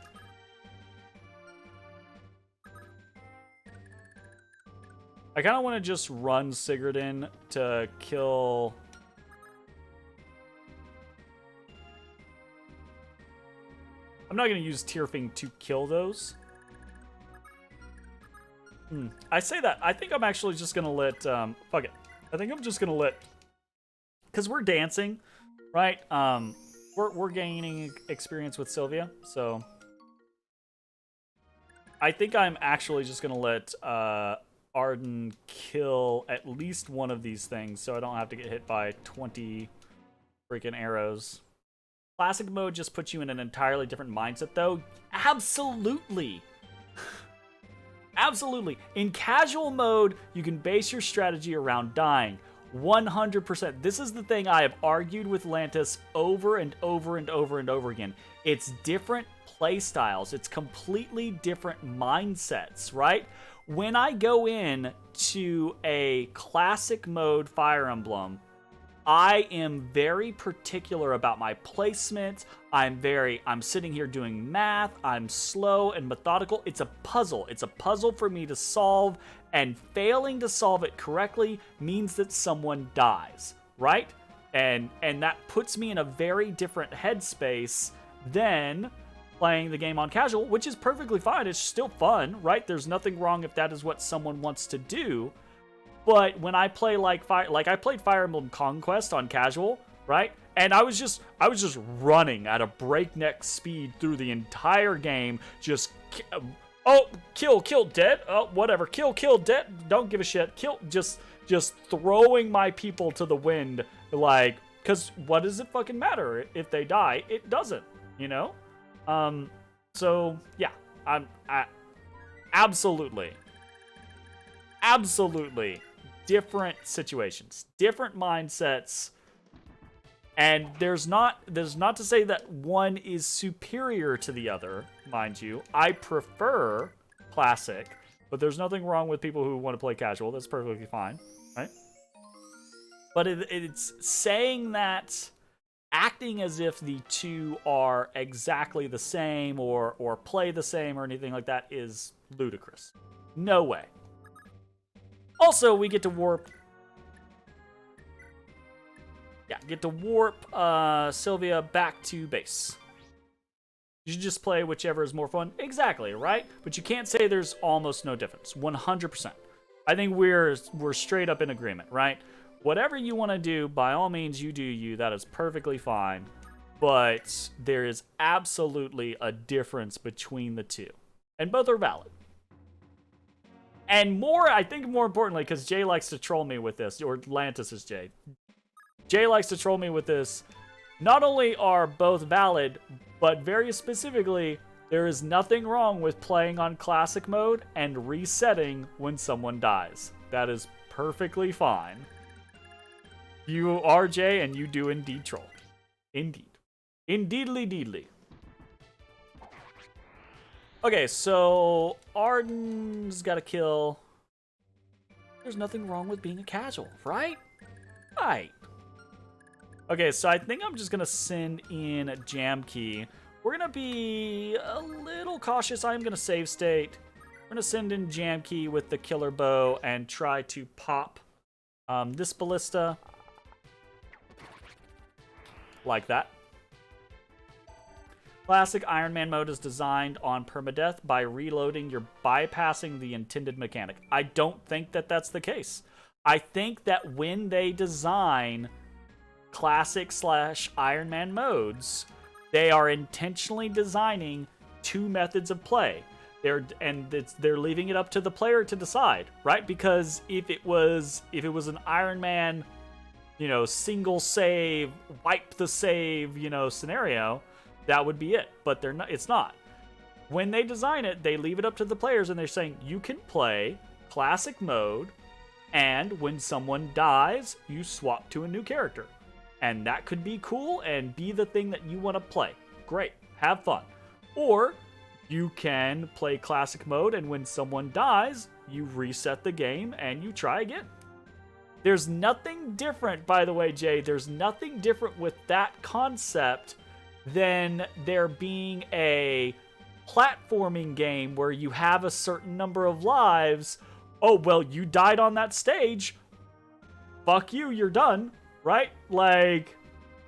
I kind of want to just run Sigurd in to kill... I'm not going to use Tyrfing to kill those. I say that. I think I'm actually just going to let... fuck it. I think I'm just going to let... Because we're dancing, right? We're gaining experience with Sylvia, so... I think I'm actually just going to let Arden kill at least one of these things so I don't have to get hit by 20 freaking arrows. Classic mode just puts you in an entirely different mindset, though. Absolutely! Absolutely. In casual mode, you can base your strategy around dying. 100%. This is the thing I have argued with Lantis over and over and over and over again. It's different play styles. It's completely different mindsets, right? When I go in to a classic mode Fire Emblem, I am very particular about my placement. I'm sitting here doing math. I'm slow and methodical. It's a puzzle. It's a puzzle for me to solve, and failing to solve it correctly means that someone dies, right? And that puts me in a very different headspace than playing the game on casual, which is perfectly fine. It's still fun, right? There's nothing wrong if that is what someone wants to do. But when I play like I played Fire Emblem Conquest on casual, right? And I was just running at a breakneck speed through the entire game, just kill, dead, oh, whatever, kill, dead, don't give a shit, kill, just throwing my people to the wind, like, because what does it fucking matter if they die? It doesn't, you know? So, yeah, I absolutely different situations, different mindsets, and there's not to say that one is superior to the other, mind you. I prefer classic, but there's nothing wrong with people who want to play casual. That's perfectly fine, right? But it's saying that, acting as if the two are exactly the same or play the same or anything like that is ludicrous. No way. Also, we get to warp. Yeah, get to warp Sylvia back to base. You should just play whichever is more fun. Exactly, right? But you can't say there's almost no difference. 100%. I think we're straight up in agreement, right? Whatever you want to do, by all means, you do you. That is perfectly fine. But there is absolutely a difference between the two. And both are valid. And I think more importantly, because Jay likes to troll me with this, or Lantis is Jay. Jay likes to troll me with this. Not only are both valid, but very specifically, there is nothing wrong with playing on classic mode and resetting when someone dies. That is perfectly fine. You are Jay, and you do indeed troll. Indeed. Indeedly deedly. Okay, so Arden's got a kill. There's nothing wrong with being a casual, right? Right. Okay, so I think I'm just going to send in a jam key. We're going to be a little cautious. I'm going to save state. We're going to send in jam key with the killer bow and try to pop this ballista. Like that. Classic Iron Man mode is designed on permadeath. By reloading, you're bypassing the intended mechanic. I don't think that that's the case. I think that when they design classic / Iron Man modes, they are intentionally designing two methods of play. They're leaving it up to the player to decide, right? Because if it was an Iron Man, single save, wipe the save, scenario, that would be it. But they're not. It's not. When they design it, they leave it up to the players, and they're saying you can play classic mode, and when someone dies, you swap to a new character. And that could be cool and be the thing that you want to play. Great. Have fun. Or you can play classic mode, and when someone dies, you reset the game and you try again. There's nothing different, by the way, Jay. There's nothing different with that concept than there being a platforming game where you have a certain number of lives. Oh, well, you died on that stage. Fuck you, you're done. Right? Like,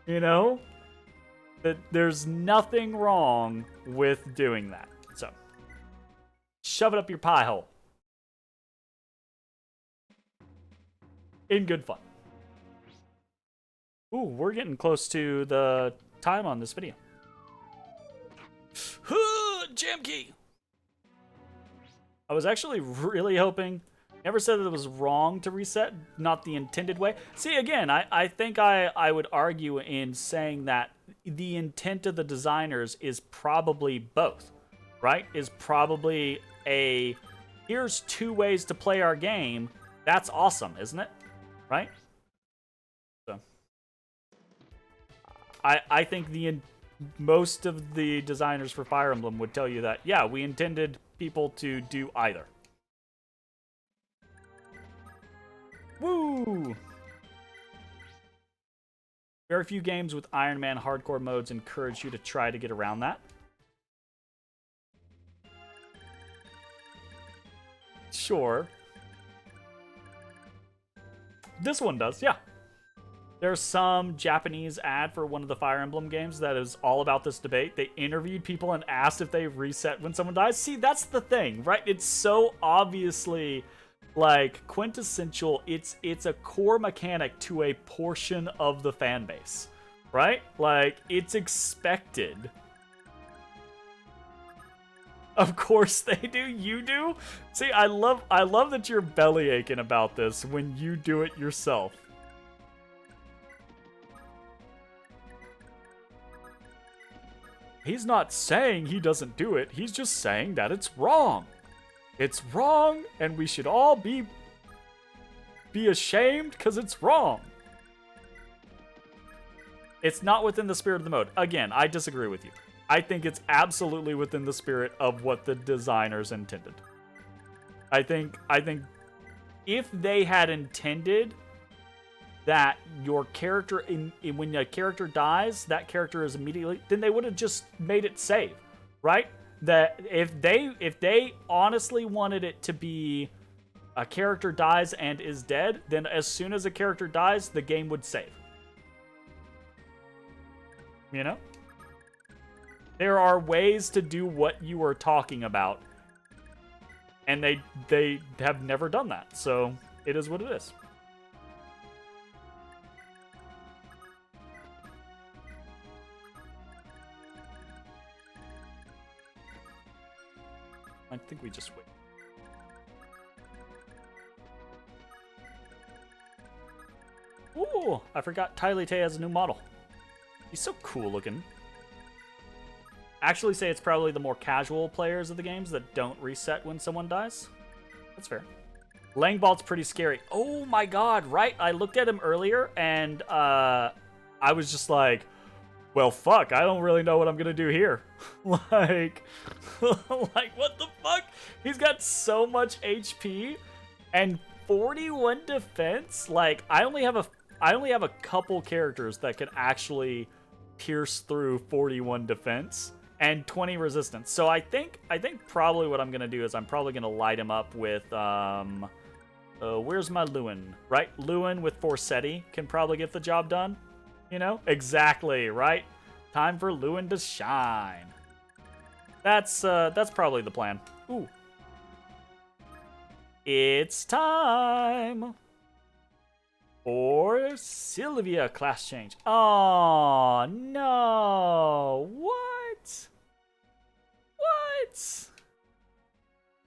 that there's nothing wrong with doing that. So, shove it up your pie hole. In good fun. Ooh, we're getting close to the time on this video. Jam key! I was actually really hoping... Never said that it was wrong to reset, not the intended way. See, again, I think I would argue in saying that the intent of the designers is probably both, right? Is probably here's two ways to play our game. That's awesome, isn't it? Right? So, I think most of the designers for Fire Emblem would tell you that, yeah, we intended people to do either. Woo! Very few games with Iron Man hardcore modes encourage you to try to get around that. Sure. This one does, yeah. There's some Japanese ad for one of the Fire Emblem games that is all about this debate. They interviewed people and asked if they reset when someone dies. See, that's the thing, right? It's so obviously like quintessential. It's a core mechanic to a portion of the fan base, right? Like it's expected. Of course they do. You do. See, I love that you're belly aching about this when you do it yourself. He's not saying he doesn't do it. He's just saying that it's wrong. It's wrong, and we should all be ashamed because it's wrong. It's not within the spirit of the mode. Again, I disagree with you. I think it's absolutely within the spirit of what the designers intended. I think if they had intended that your character when a character dies, that character is immediately, then they would have just made it save, right? That if they honestly wanted it to be a character dies and is dead, then as soon as a character dies, the game would save. You know? There are ways to do what you were talking about, and they have never done that. So it is what it is. I think we just wait. Ooh, I forgot Tylite has a new model. He's so cool looking. Actually say it's probably the more casual players of the games that don't reset when someone dies. That's fair. Langbolt's pretty scary. Oh my god, right? I looked at him earlier and I was just like, well, fuck, I don't really know what I'm gonna do here. like what the fuck? He's got so much HP and 41 defense. Like, I only have a couple characters that can actually pierce through 41 defense and 20 resistance. So I think probably what I'm gonna do is I'm probably gonna light him up with where's my Lewin? Right, Lewin with Forseti can probably get the job done. You know? Exactly, right? Time for Lewin to shine. That's probably the plan. Ooh. It's time for Sylvia class change. Oh, no. What? What?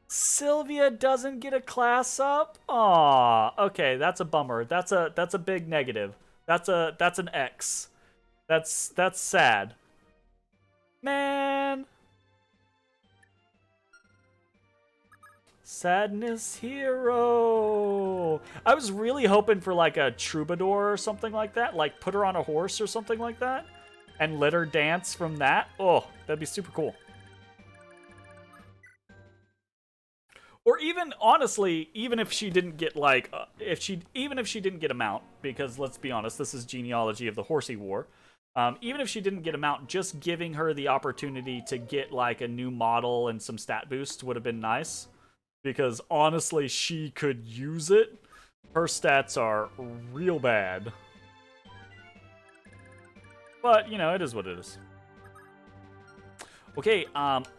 Sylvia doesn't get a class up? Aw, okay, that's a bummer. That's a big negative. That's an X. That's sad. Man. Sadness hero. I was really hoping for like a troubadour or something like that. Like put her on a horse or something like that. And let her dance from that. Oh, that'd be super cool. Or even, honestly, even if she didn't get like, even if she didn't get a mount, because let's be honest, this is Genealogy of the Horsey War. Even if she didn't get a mount, just giving her the opportunity to get like a new model and some stat boosts would have been nice. Because honestly, she could use it. Her stats are real bad. But, you know, it is what it is. Okay,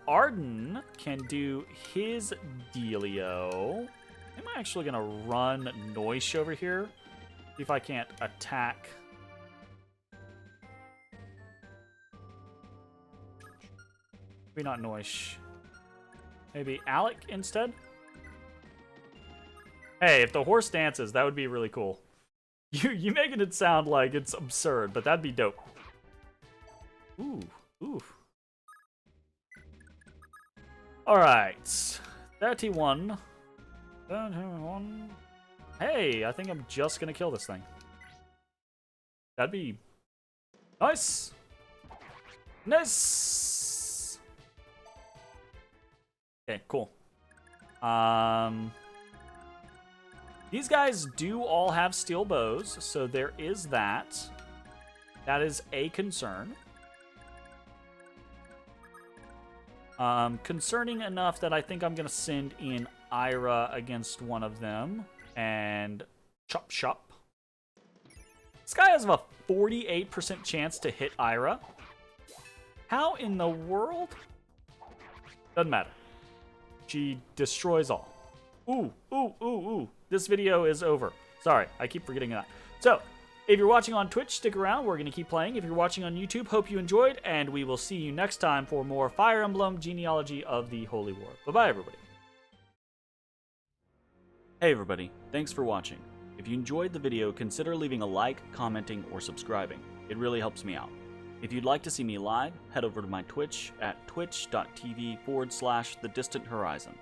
Arden can do his dealio. Am I actually gonna run Noish over here? See if I can't attack. Maybe not Noish. Maybe Alec instead? Hey, if the horse dances, that would be really cool. You making it sound like it's absurd, but that'd be dope. Ooh, ooh. Alright. 31. 31. Hey, I think I'm just gonna kill this thing. That'd be nice. Nice. Okay, cool. These guys do all have steel bows, so there is that. That is a concern. Concerning enough that I think I'm gonna send in Ira against one of them and chop chop. This guy has a 48% chance to hit Ira. How in the world? Doesn't matter. She destroys all. Ooh, ooh, ooh, ooh. This video is over. Sorry, I keep forgetting that. So, if you're watching on Twitch, stick around. We're going to keep playing. If you're watching on YouTube, hope you enjoyed, and we will see you next time for more Fire Emblem Genealogy of the Holy War. Bye-bye, everybody. Hey, everybody. Thanks for watching. If you enjoyed the video, consider leaving a like, commenting, or subscribing. It really helps me out. If you'd like to see me live, head over to my Twitch at twitch.tv/thedistanthorizon.